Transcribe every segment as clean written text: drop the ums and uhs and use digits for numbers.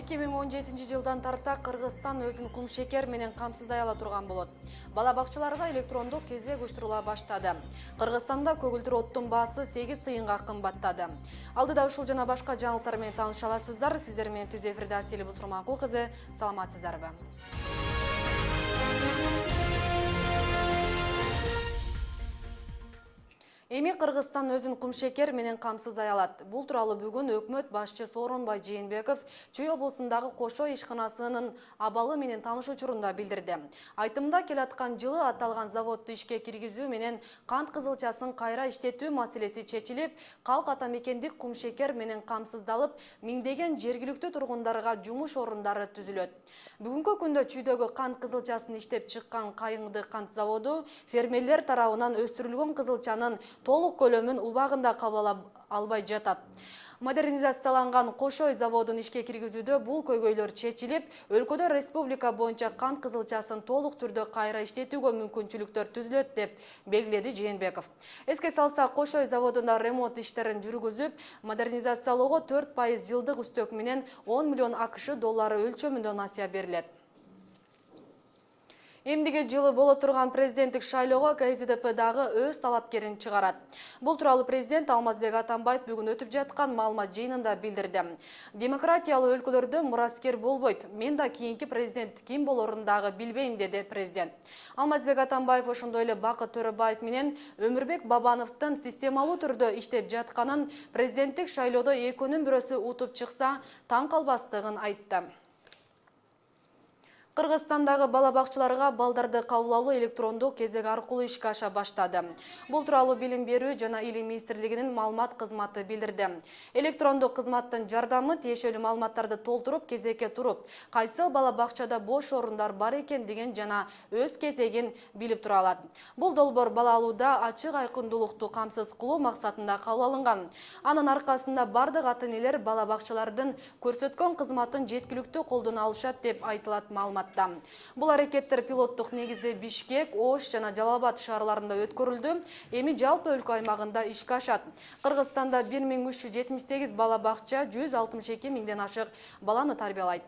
2017 жылдан тарта Кыргызстан өзүн кумшекер менен камсыздай ала турган болот. Бала бакчаларга электрондук кезек уюштурула баштады. Кыргызстанда көгүлтүр оттун баасы 8 тыйынга кымбаттады. Алдыда ушул жана башка жаңылыктар менен тааныша аласыздар. Сиздер менен түз эфирде Асель Бусурманкул кызы. Саламатсыздарбы? Эми Кыргызстан өзүн кумшекер менен камсыздай алат. Бул тууралуу бүгүн өкмөт башчысы Сооронбай Жээнбеков Чүй облусундагы Кошой ишканасынын абалы менен таанышуу учурунда билдирди. Айтымда келаткан жылы аталган заводду ишке киргизүү менен кант кызылчасын кайра иштетүү маселеси чечилип, калк ата мекендик кумшекер менен камсыздалып, миңдеген жергиликтүү тургундарга жумуш орундары түзүлөт. Бүгүнкү күндө Чүйдөгү кант кызылчасын иштеп чыккан Кайыңды кант заводу фермерлер тарабынан өстүрүлгөн кызылчанын толук көлөмүн убагында кабыл ала албай жатат. Модернизацияланган Кошой заводун ишке киргизүүдө бул көйгөйлөр чечилип, өлкөдө республика боюнча кант кызылчасын толук түрдө кайра иштетүүгө мүмкүнчүлүктөр түзүлөт деп белгиледи Жээнбеков. Эске салсак, Кошой заводунда ремонт иштерин жүргүзүп, модернизациялоого 4% жылдык үстөк менен 10 миллион АКШ доллары өлчөмүндө насыя берилет. Эмдиги жылы боло турган президенттик шайлоого КСДП дагы өз талапкерин чыгарат. Бул тууралуу президент Алмазбек Атамбаев бүгүн өтүп жаткан маалымат жыйынында билдирди. Демократиялуу өлкөлөрдө мураскер болбойт. Мен да кийинки президент ким болорун дагы билбейм, деди президент. Алмазбек Атамбаев ошондой эле Бакыт Төрөбаев менен Өмүрбек Бабановдун системалуу түрдө иштеп жатканын, президенттик шайлоодо экөөнүн бирөөсү утуп чыкса таң калбастыгын айтты. Кыргызстандагы бала бакчаларга балдарды кабыл алуу электрондук кезек аркылуу ишке аша баштады. Бул тууралуу Билим берүү жана Илим министрлигинин маалымат кызматы билдирди. Электрондук кызматтын жардамы тиешелүү маалыматтарды толтуруп, кезекке туруп, кайсыл бала бакчада бош орундар бар экендигин жана өз кезегин билип тура алат. Бул долбоор бала алууда ачык айкындуулукту камсыз кылуу максатында кабыл алынган. Анын аркасында бардык ата-энелер бала бакчалардын көрсөткөн кызматын жеткиликтүү колдоно алышат деп айтылат маалымат. Бул аракеттер пилоттук негизде Бишкек, Ош жана Жалал Абад шаарларында өткөрүлдү. Эми жалпы өлкө аймагында ишке ашат. Кыргызстанда 1378 бала бакча 162 миңден ашык баланы тарбиялайт.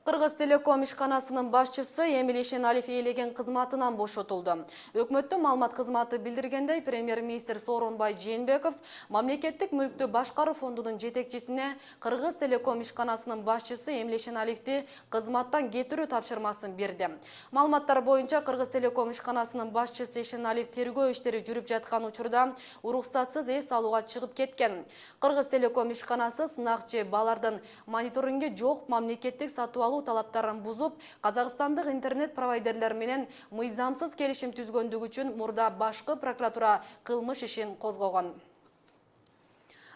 Кыргыз Телеком ишканасынын башчысы Эмиль Эшеналиев ээлеген кызматынан бошотулду. Өкмөттүн маалымат кызматы билдиргендей, премьер-министр Сооронбай Жээнбеков мамлекеттик мүлктү башкаруу фондунун жетекчисине Кыргыз Телеком ишканасынын башчысы Эмиль Эшеналиевди кызматтан кетирүү тапшырмасын берди. Маалыматтар боюнча, Кыргыз Телеком ишканасынын башчысы Эшеналиев тергөө иштери жүрүп жаткан учурда уруксатсыз эс алууга чыгып кеткен. Кыргыз Телеком ишканасы сынакчы балардын мониторинге жок мамлекеттик сатып алуу талаптарын бузуп, Казакстандык интернет провайдерлер менен мыйзамсыз келишим түзгөндүгү үчүн мурда башкы прокуратура кылмыш ишин козгогон.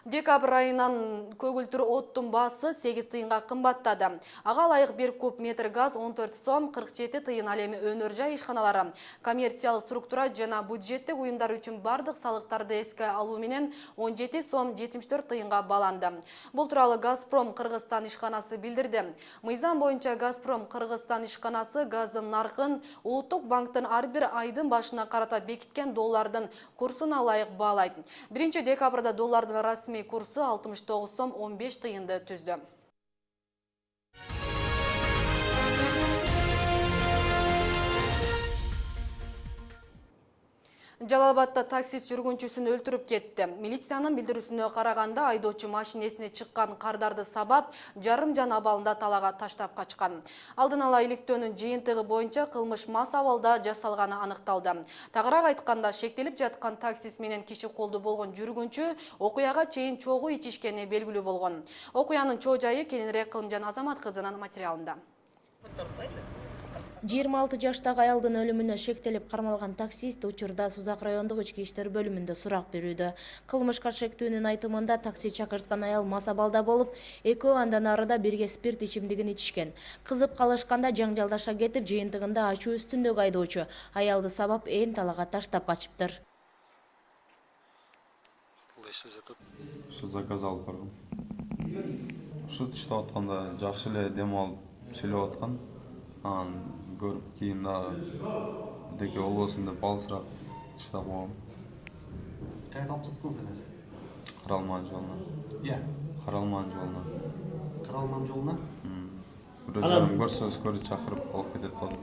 Декабрь айынан көгүлтүр оттун баасы 8 тыйынга кымбаттады. Ага ылайык 1 куб метр газ 14 сом 47 тыйын. Ал эми өнөр жай ишканалары, коммерциялык структура жана бюджеттик уюмдар үчүн бардык салыктарды эске алуу менен 17 сом 74 тыйынга бааланды. Бул тууралуу Газпром Кыргызстан ишканасы билдирди. Мыйзам боюнча Газпром Кыргызстан ишканасы газдын наркын Улуттук банктын ар бир айдын башына карата бекиткен доллардын курсуна ылайык баалайт. 1 декабрда доллардын расмий курсу 69 сом 15 тыйынды түздү. Жалал Абадда таксист жүргүнчүсүн өлтүрүп кетти. Милициянын билдирүүсүнө караганда, айдоочу машинесине чыккан кардарды сабап, жарым жан абалында талага таштап качкан. Алдын ала иликтөөнүн жыйынтыгы боюнча кылмыш мас абалда жасалганы аныкталды. Тагыраак айтканда, шектелип жаткан таксист менен киши колду болгон жүргүнчү окуяга чейин чогуу ичишкени белгилүү болгон. Окуянын чоо жайы кийинирээк Кылымжан Азамат кызынын материалында. 26 жаштагы аялдын өлүмүнө шектелип кармалган таксист учурда Сузак райондук ички иштер бөлүмүндө сурак берүүдө. Кылмышка шектүүнүн айтымында такси чакырткан аял мас абалда болуп, экөө андан арыда бирге спирт ичимдигин ичишкен. Кызып калышканда жаңжалдаша кетип, жыйынтыгында ачуу үстүндөгү айдоочу аялды сабап ээн талага таштап качыптыр. Ушу заказ алып баргам. Ушу иштеп атканда жакшы эле дем алып сүйлөп аткан. Көрүп кийин деке болбосун деп алысыраак иштеп койгом. Кайда алып саттыңыз энеси? Каралман жолунан. Иә, Каралман жолуна. Каралман жолуна? Бирөө жарым көрсө скорый чакырып алып кетет болдум.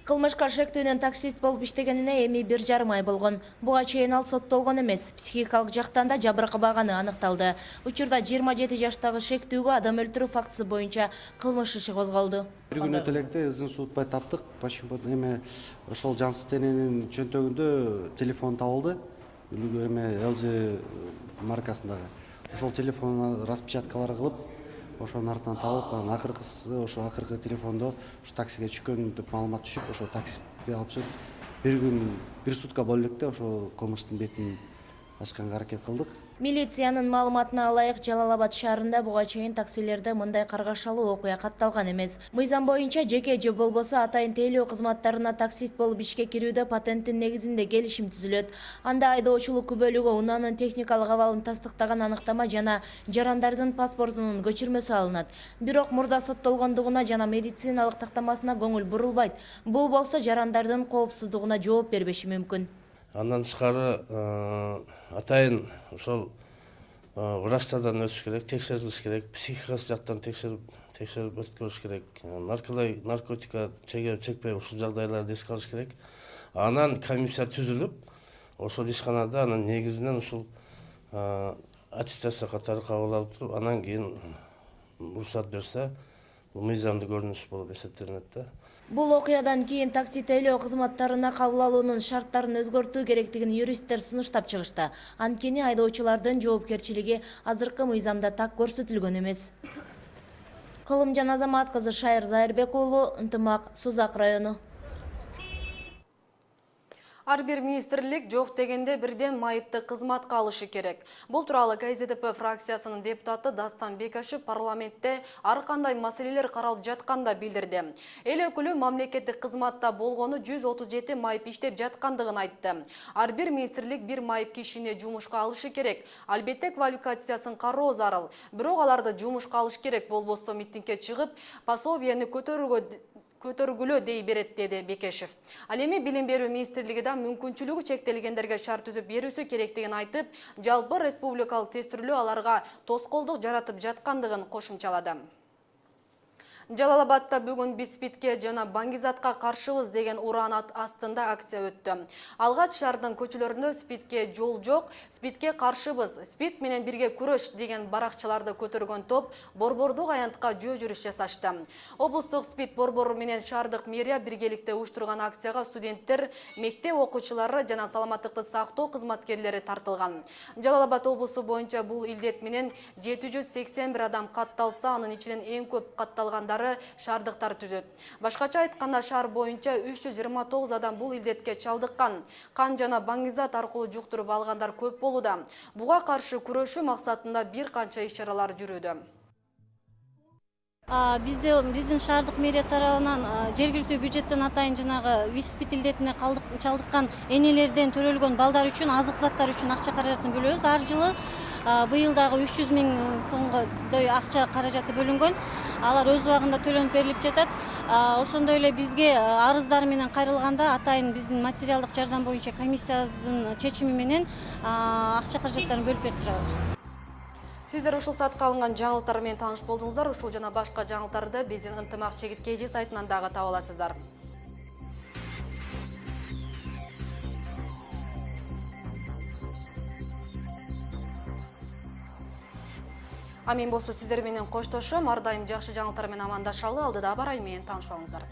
Кылмышка шектүүнүн таксист болуп иштегенине эми 1,5 ай болгон. Буга чейин ал соттолгон эмес. Психикалык жактан да жабыркабаганы аныкталды. Учурда 27 жаштагы шектүүгө адам өлтүрүү фактысы боюнча кылмыш иши козголду. Бир күн өтө электе ызын суутпай таптык. Почему эме ошол жансыз дененин чөнтөгүндө телефон табылды. Эме LG маркасындагы. Ошол телефонуна распечаткалар кылып, ошонун артынан табылып, анан акыркысы ошо акыркы телефондо ушу таксиге түшкөн деп маалымат түшүп, ошо таксистти алып чыгып, бир күн, бир сутка боло электе ошо кылмыштын бетин ачканга аракет кылдык. Милициянын маалыматына ылайык Жалал-Абад шаарында буга чейин таксилерде мындай каргашалуу окуя катталган эмес. Мыйзам боюнча жеке же болбосо атайын тейлөө кызматтарына таксист болуп ишке кирүүдө патенттин негизинде келишим түзүлөт. Анда айдоочулук күбөлүгү, унаанын техникалык абалын тастыктаган аныктама жана жарандардын паспортунун көчүрмөсү алынат. Бирок мурда соттолгондугуна жана медициналык тактамасына көңүл бурулбайт. Бул болсо жарандардын коопсуздугуна жооп бербеши мүмкүн. Андан тышкары атайын ошол врачтардан өтүш керек, текшерилиш керек, психикасы жактан текшерип өткөрүш керек, наркотика чегип чекпей ушул жагдайларды эске алыш керек. Анан комиссия түзүлүп, ошол ишканада анан негизинен ушул аттестация катары кабыл алып туруп, анан кийин уруксат берсе, бул мыйзамдуу көрүнүш болуп эсептелинет да. Бул окуядан кийин такси тейлөө кызматтарына кабыл алуунун шарттарын өзгөртүү керектигин юристтер сунуштап чыгышты. Анткени айдоочулардын жоопкерчилиги азыркы мыйзамда так көрсөтүлгөн эмес. Кылымжан Азамат кызы Шайыр Зайырбек уулу, Ынтымак, Сузак району. Ар бир министрлик жок дегенде бирден майыпты кызматка алышы керек. Бул тууралуу КЗДП фракциясынын депутаты Дастан Бекашев парламентте ар кандай маселелер каралып жатканда билдирди. Эл өкүлү мамлекеттик кызматта болгону 137 майып иштеп жаткандыгын айтты. Ар бир министрлик бир майып кишини жумушка алышы керек. Албетте квалификациясын кароо зарыл. Бирок аларды жумушка алыш керек, болбосо митингге чыгып, пособияны көтөргүлө дей берет, деди Бекешев. Ал эми билим берүү министрлиги да мүмкүнчүлүгү чектелгендерге шарт түзүп берүүсү керектигин айтып, жалпы республикалык тестирөө аларга тоскоолдук жаратып жаткандыгын кошумчалады. Жалал-Абадта бүгүн биз СПИДке жана баңгизатка каршыбыз деген уран астында акция өттү. Алгач шаардын көчөлөрүндө СПИДке жол жок, СПИДке каршыбыз, СПИД менен бирге күрөш деген баракчаларды көтөргөн топ борбордук аянтка жөө жүрүш жасашты. Облустук СПИД борбору менен шаардык мэрия биргеликте уюштурган акцияга студенттер, мектеп окуучулары жана саламаттыкты сактоо кызматкерлери тартылган. Жалал-Абад облусу боюнча бул илдет менен 781 адам катталса, анын ичинен эң көп катталгандар шаардыктар түзөт. Башкача айтканда шаар боюнча 329 адам бул илдетке чалдыккан. Кан жана баңгизат аркылуу жуктуруп алгандар көп болууда. Буга каршы күрөшүү максатында бир канча иш-чаралар жүрүүдө. Биздин шаардык мэрия тарабынан жергиликтүү бюджеттен атайын жанагы ВИЧ-СПИД илдетине чалдыккан энелерден төрөлгөн балдар үчүн, азык заттар үчүн акча каражатын бөлөбүз. Ар жылы быйыл дагы 300 000 сомгодой акча каражаты бөлүнгөн. Алар өз убагында төлөнүп берилип жатат. Ошондой эле бизге арыздар менен кайрылганда атайын биздин материалдык жардам боюнча комиссиябыздын чечими менен акча каражаттарын бөлүп берип турабыз. Сиздер ушул саатка алынган жаңылыктар менен тааныш болдуңуздар. Ушул жана башка жаңылыктарды биздин Ынтымак Чегит KG сайтынан дагы таба аласыздар. Мен болсо сиздер менен коштошом. Ар дайым жакшы жаңылыктар менен амандашалы. Алдыда бар ай менен таанышыңыздар.